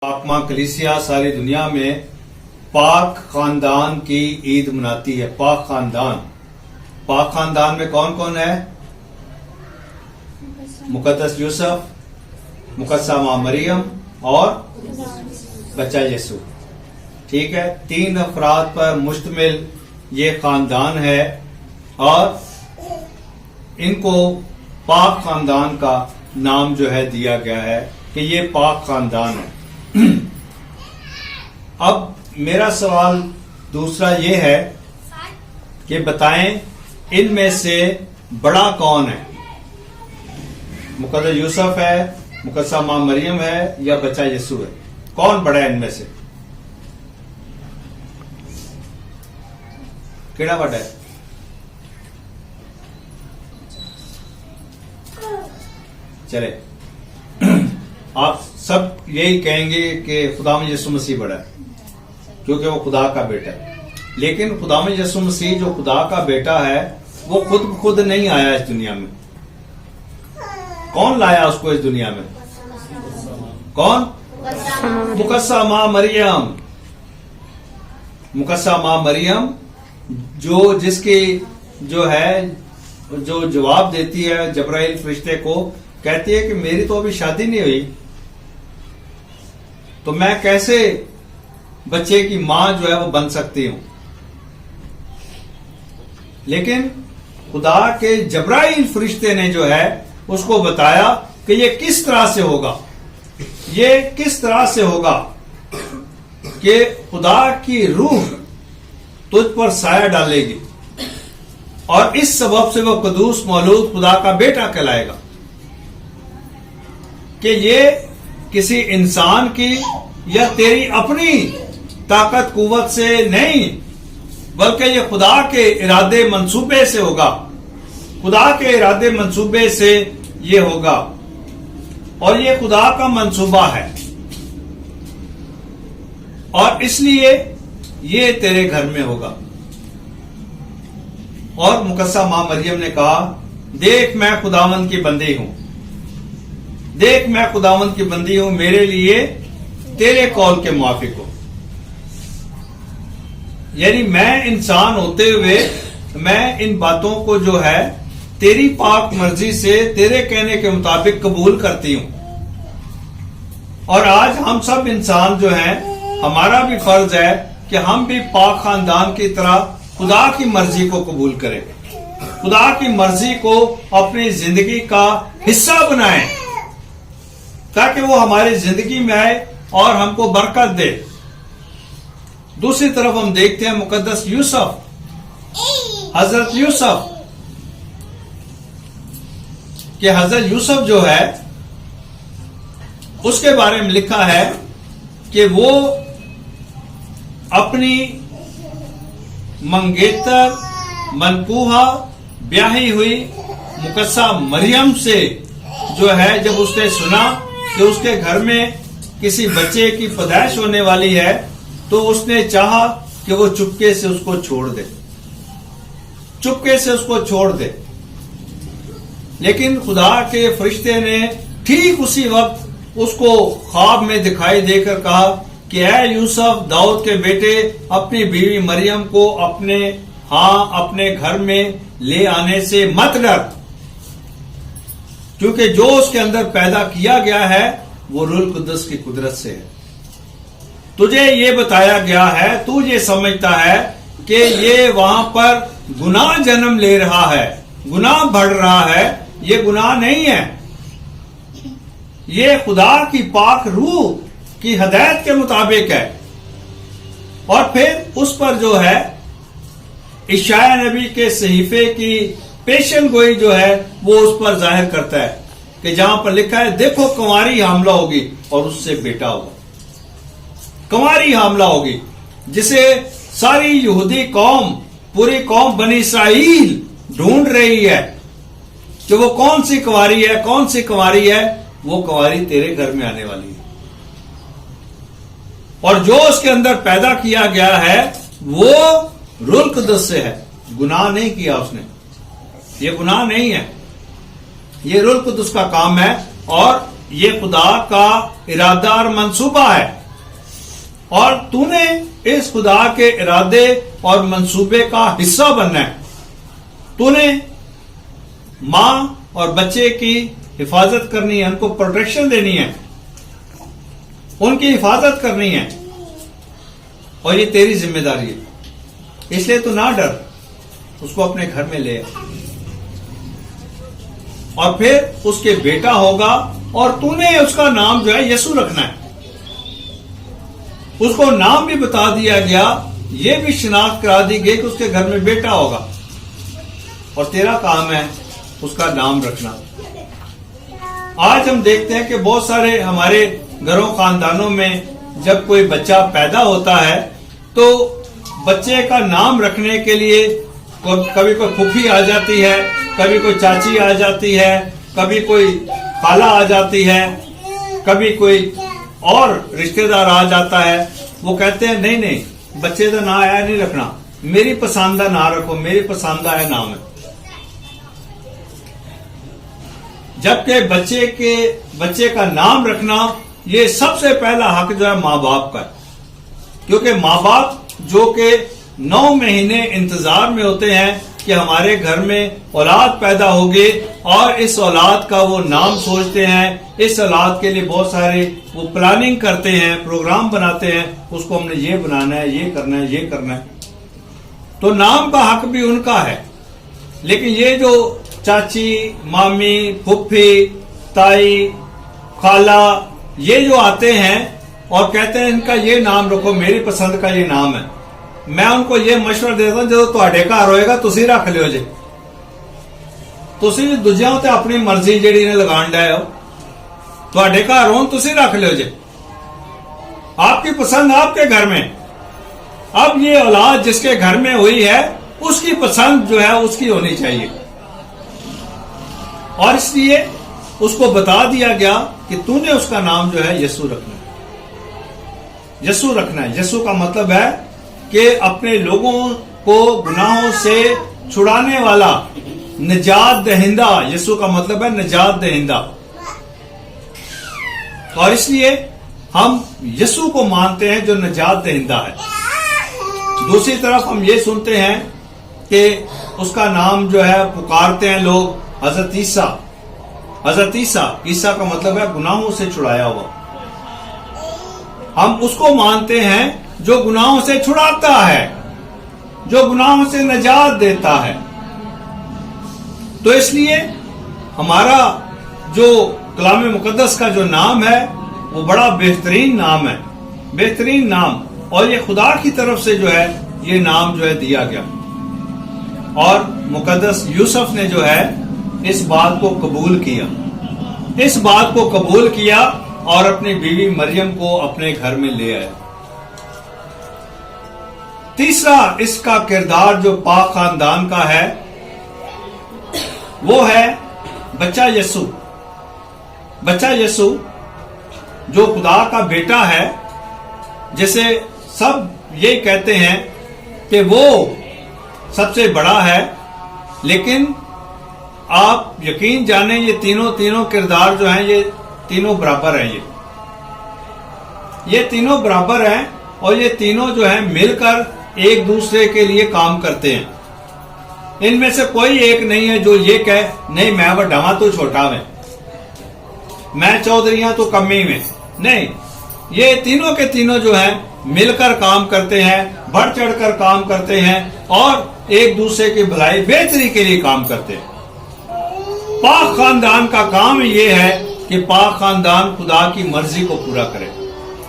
پاک ماں کلیسیا ساری دنیا میں پاک خاندان کی عید مناتی ہے۔ پاک خاندان میں کون کون ہے؟ مقدس یوسف، مقدسہ ماں مریم اور بچہ یسوع۔ ٹھیک ہے، 3 افراد پر مشتمل یہ خاندان ہے اور ان کو پاک خاندان کا نام جو ہے دیا گیا ہے کہ یہ پاک خاندان ہے۔ اب میرا سوال دوسرا یہ ہے کہ بتائیں ان میں سے بڑا کون ہے؟ مقدس یوسف ہے، مقدسہ ماں مریم ہے یا بچہ یسوع ہے؟ کون بڑا ہے ان میں سے؟ کیڑا بڑا ہے؟ چلے آپ سب یہی کہیں گے کہ خداوند یسوع مسیح بڑا ہے کیونکہ وہ خدا کا بیٹا ہے، لیکن خداوند یسوع مسیح جو خدا کا بیٹا ہے وہ خود نہیں آیا اس دنیا میں۔ کون لایا اس کو اس دنیا میں؟ کون؟ مقدسہ ماں مریم۔ مقدسہ ماں مریم جس کی جو جواب دیتی ہے جبرائیل فرشتے کو، کہتی ہے کہ میری تو ابھی شادی نہیں ہوئی، تو میں کیسے بچے کی ماں جو ہے وہ بن سکتی ہوں؟ لیکن خدا کے جبرائیل فرشتے نے جو ہے اس کو بتایا کہ یہ کس طرح سے ہوگا، یہ کس طرح سے ہوگا کہ خدا کی روح تجھ پر سایہ ڈالے گی اور اس سبب سے وہ قدوس مولود خدا کا بیٹا کہلائے گا۔ کہ یہ کسی انسان کی یا تیری اپنی طاقت قوت سے نہیں، بلکہ یہ خدا کے ارادے منصوبے سے ہوگا۔ خدا کے ارادے منصوبے سے یہ ہوگا اور یہ خدا کا منصوبہ ہے، اور اس لیے یہ تیرے گھر میں ہوگا۔ اور مقدسہ ماں مریم نے کہا، دیکھ میں خداوند کی بندی ہوں، دیکھ میں خداوند کی بندی ہوں، میرے لیے تیرے قول کے موافق ہو۔ یعنی میں انسان ہوتے ہوئے میں ان باتوں کو جو ہے تیری پاک مرضی سے تیرے کہنے کے مطابق قبول کرتی ہوں۔ اور آج ہم سب انسان جو ہیں، ہمارا بھی فرض ہے کہ ہم بھی پاک خاندان کی طرح خدا کی مرضی کو قبول کریں، خدا کی مرضی کو اپنی زندگی کا حصہ بنائیں تاکہ وہ ہماری زندگی میں آئے اور ہم کو برکت دے۔ دوسری طرف ہم دیکھتے ہیں مقدس یوسف، حضرت یوسف، کہ حضرت یوسف جو ہے اس کے بارے میں لکھا ہے کہ وہ اپنی منگیتر منکوہا بیاہی ہوئی مقدسہ مریم سے جو ہے جب اس نے سنا کہ اس کے گھر میں کسی بچے کی پیدائش ہونے والی ہے، تو اس نے چاہا کہ وہ چپکے سے اس کو چھوڑ دے، چپکے سے اس کو چھوڑ دے۔ لیکن خدا کے فرشتے نے ٹھیک اسی وقت اس کو خواب میں دکھائی دے کر کہا کہ اے یوسف، داؤد کے بیٹے، اپنی بیوی مریم کو اپنے گھر میں لے آنے سے مت ڈر، کیونکہ جو اس کے اندر پیدا کیا گیا ہے وہ روح القدس کی قدرت سے ہے۔ تجھے یہ بتایا گیا ہے، تو یہ سمجھتا ہے کہ یہ وہاں پر گناہ جنم لے رہا ہے، گناہ بڑھ رہا ہے، یہ گناہ نہیں ہے، یہ خدا کی پاک روح کی ہدایت کے مطابق ہے۔ اور پھر اس پر جو ہے اشعیا نبی کے صحیفے کی پیشن گوئی جو ہے وہ اس پر ظاہر کرتا ہے کہ جہاں پر لکھا ہے، دیکھو کنواری حاملہ ہوگی اور اس سے بیٹا ہوگا۔ کنواری حاملہ ہوگی جسے ساری یہودی قوم، پوری قوم بنی اسرائیل ڈھونڈ رہی ہے کہ وہ کون سی کنواری ہے، کون سی کنواری ہے؟ وہ کنواری تیرے گھر میں آنے والی ہے، اور جو اس کے اندر پیدا کیا گیا ہے وہ روح القدس سے ہے، گناہ نہیں کیا اس نے، یہ گناہ نہیں ہے، یہ روح القدس کا کام ہے۔ اور یہ خدا کا ارادہ اور منصوبہ ہے، اور تو نے اس خدا کے ارادے اور منصوبے کا حصہ بننا ہے۔ تو نے ماں اور بچے کی حفاظت کرنی ہے، ان کو پروٹیکشن دینی ہے، ان کی حفاظت کرنی ہے، اور یہ تیری ذمہ داری ہے۔ اس لیے تو نہ ڈر، اس کو اپنے گھر میں لے آ، اور پھر اس کے بیٹا ہوگا، اور تو نے اس کا نام جو ہے یسوع رکھنا ہے۔ اس کو نام بھی بتا دیا گیا، یہ بھی شناخت کرا دی گئی کہ اس کے گھر میں بیٹا ہوگا، اور تیرا کام ہے اس کا نام رکھنا۔ آج ہم دیکھتے ہیں کہ بہت سارے ہمارے گھروں خاندانوں میں جب کوئی بچہ پیدا ہوتا ہے تو بچے کا نام رکھنے کے لیے کبھی کوئی پھوپھی آ جاتی ہے، کبھی کوئی چاچی آ جاتی ہے، کبھی کوئی خالہ آ جاتی ہے، کبھی کوئی اور رشتہ دار آ جاتا ہے۔ وہ کہتے ہیں نہیں بچے کا نام آیا نہیں رکھنا، میری پسندہ نام رکھو، میری پسندہ ہے نام ہے۔ جبکہ بچے کا نام رکھنا یہ سب سے پہلا حق جو ہے ماں باپ کا ہے، کیونکہ ماں باپ جو کہ 9 مہینے انتظار میں ہوتے ہیں کہ ہمارے گھر میں اولاد پیدا ہوگی، اور اس اولاد کا وہ نام سوچتے ہیں، اس اولاد کے لیے بہت سارے وہ پلاننگ کرتے ہیں، پروگرام بناتے ہیں، اس کو ہم نے یہ بنانا ہے، یہ کرنا ہے، یہ کرنا ہے۔ تو نام کا حق بھی ان کا ہے، لیکن یہ جو چاچی، مامی، پھپھی، تائی، خالہ یہ جو آتے ہیں اور کہتے ہیں ان کا یہ نام رکھو، میری پسند کا یہ نام ہے، میں ان کو یہ مشورہ دیتا ہوں جو تواڈے گھر ہوئے گا تسی رکھ لیو جے، تسی دوجیاں تے اپنی مرضی جیڑی نے لگان ڈائے ہو، تواڈے گھر ہون تسی رکھ لیو جے، آپ کی پسند آپ کے گھر میں۔ اب یہ اولاد جس کے گھر میں ہوئی ہے اس کی پسند جو ہے اس کی ہونی چاہیے، اور اس لیے اس کو بتا دیا گیا کہ تو نے اس کا نام جو ہے یسوع رکھنا ہے۔ یسوع رکھنا ہے، یسوع کا مطلب ہے کہ اپنے لوگوں کو گناہوں سے چھڑانے والا، نجات دہندہ۔ یسوع کا مطلب ہے نجات دہندہ، اور اس لیے ہم یسوع کو مانتے ہیں جو نجات دہندہ ہے۔ دوسری طرف ہم یہ سنتے ہیں کہ اس کا نام جو ہے پکارتے ہیں لوگ حضرت عیسیٰ۔ حضرت عیسیٰ کا مطلب ہے گناہوں سے چھڑایا ہوا۔ ہم اس کو مانتے ہیں جو گناہوں سے چھڑاتا ہے، جو گناہوں سے نجات دیتا ہے۔ تو اس لیے ہمارا جو کلام مقدس کا جو نام ہے وہ بڑا بہترین نام ہے، بہترین نام، اور یہ خدا کی طرف سے جو ہے یہ نام جو ہے دیا گیا۔ اور مقدس یوسف نے جو ہے اس بات کو قبول کیا، اس بات کو قبول کیا اور اپنی بیوی مریم کو اپنے گھر میں لے آئے۔ تیسرا اس کا کردار جو پاک خاندان کا ہے وہ ہے بچہ یسوع۔ بچہ یسوع جو خدا کا بیٹا ہے، جسے سب یہ کہتے ہیں کہ وہ سب سے بڑا ہے، لیکن آپ یقین جانیں یہ تینوں کردار جو ہیں یہ تینوں برابر ہیں، یہ تینوں برابر ہیں، اور یہ تینوں جو ہیں مل کر ایک دوسرے کے لیے کام کرتے ہیں۔ ان میں سے کوئی ایک نہیں ہے جو یہ کہے نہیں میں بڑا ہاں تو چھوٹا میں، میں چودھریاں تو کمی میں، نہیں، یہ تینوں کے تینوں جو ہیں مل کر کام کرتے ہیں، بڑھ چڑھ کر کام کرتے ہیں، اور ایک دوسرے کی بھلائی بہتری کے لیے کام کرتے ہیں۔ پاک خاندان کا کام یہ ہے کہ پاک خاندان خدا کی مرضی کو پورا کرے۔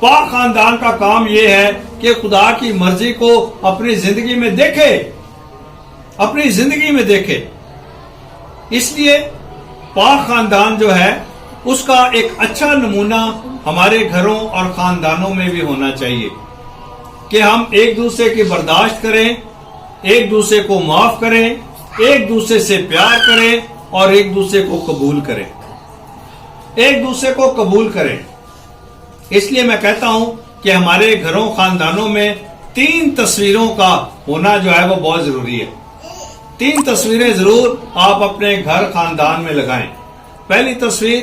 پاک خاندان کا کام یہ ہے کہ خدا کی مرضی کو اپنی زندگی میں دیکھے، اپنی زندگی میں دیکھے۔ اس لیے پاک خاندان جو ہے اس کا ایک اچھا نمونہ ہمارے گھروں اور خاندانوں میں بھی ہونا چاہیے کہ ہم ایک دوسرے کی برداشت کریں، ایک دوسرے کو معاف کریں، ایک دوسرے سے پیار کریں، اور ایک دوسرے کو قبول کریں، ایک دوسرے کو قبول کریں۔ اس لیے میں کہتا ہوں کہ ہمارے گھروں خاندانوں میں 3 تصویروں کا ہونا جو ہے وہ بہت ضروری ہے۔ 3 تصویریں ضرور آپ اپنے گھر خاندان میں لگائیں۔ پہلی تصویر